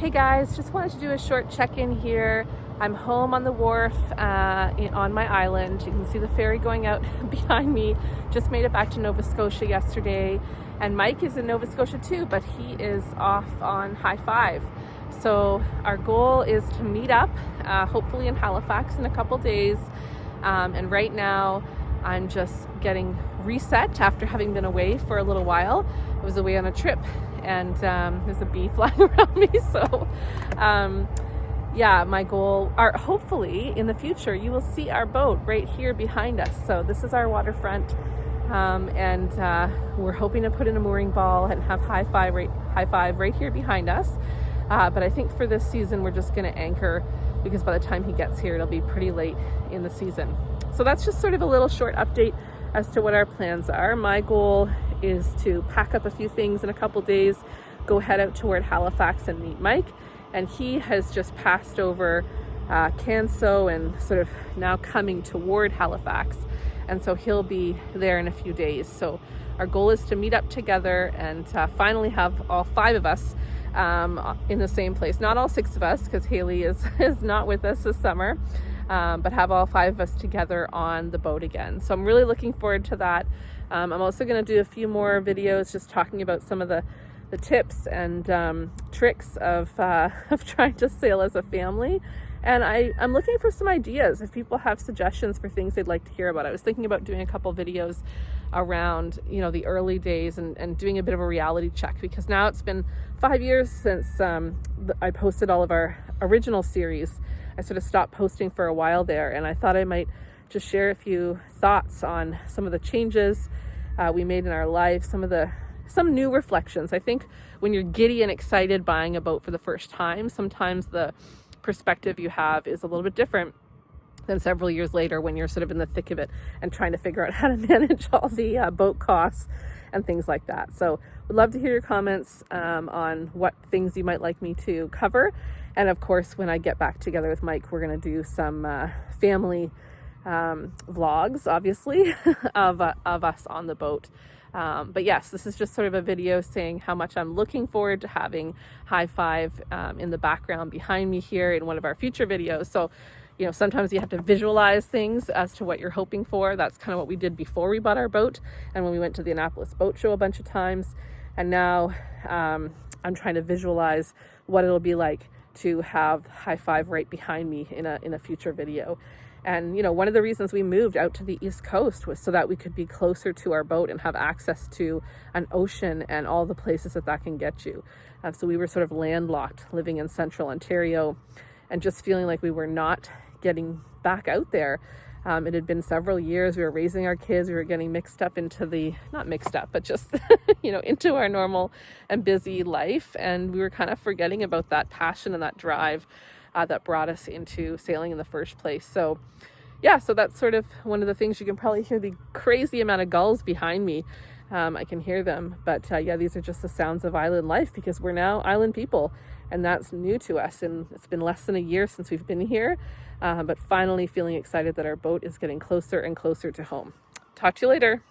Hey guys, just wanted to do a short check-in here. I'm home on the wharf on my island. You can see the ferry going out behind me. Just made it back to Nova Scotia yesterday, and Mike is in Nova Scotia too, but he is off on high five. So our goal is to meet up, hopefully in Halifax in a couple days. And right now I'm just getting reset after having been away for a little while. I was away on a trip, and there's a bee flying around me. So yeah, my goal are hopefully in the future you will see our boat right here behind us. So this is our waterfront, and we're hoping to put in a mooring ball and have high five right here behind us. But I think for this season we're just going to anchor, because by the time he gets here it'll be pretty late in the season. So that's just sort of a little short update as to what our plans are. My goal is to pack up a few things in a couple days, go head out toward Halifax and meet Mike. And he has just passed over Canso and sort of now coming toward Halifax. And so he'll be there in a few days. So our goal is to meet up together and finally have all five of us in the same place. Not all six of us, because Haley is not with us this summer, but have all five of us together on the boat again. So I'm really looking forward to that. I'm also going to do a few more videos just talking about some of the tips and tricks of trying to sail as a family. And I'm looking for some ideas if people have suggestions for things they'd like to hear about. I was thinking about doing a couple videos around, the early days and doing a bit of a reality check, because now it's been 5 years since I posted all of our original series. I sort of stopped posting for a while there, and I thought I might just share a few thoughts on some of the changes we made in our life, some new reflections. I think when you're giddy and excited buying a boat for the first time, sometimes the perspective you have is a little bit different than several years later when you're sort of in the thick of it and trying to figure out how to manage all the boat costs and things like that. So would love to hear your comments on what things you might like me to cover. And of course, when I get back together with Mike, we're going to do some family vlogs, obviously, of us on the boat. But yes, this is just sort of a video saying how much I'm looking forward to having high five in the background behind me here in one of our future videos. So, sometimes you have to visualize things as to what you're hoping for. That's kind of what we did before we bought our boat and when we went to the Annapolis Boat Show a bunch of times. And now I'm trying to visualize what it'll be like to have high five right behind me in a future video. And, one of the reasons we moved out to the East Coast was so that we could be closer to our boat and have access to an ocean and all the places that can get you. So we were sort of landlocked living in central Ontario and just feeling like we were not getting back out there. It had been several years. We were raising our kids. We were getting mixed up into not mixed up, but just, into our normal and busy life. And we were kind of forgetting about that passion and that drive that brought us into sailing in the first place. So yeah, so that's sort of one of the things. You can probably hear the crazy amount of gulls behind me. I can hear them, but yeah, these are just the sounds of island life, because we're now island people and that's new to us. And it's been less than a year since we've been here, but finally feeling excited that our boat is getting closer and closer to home. Talk to you later.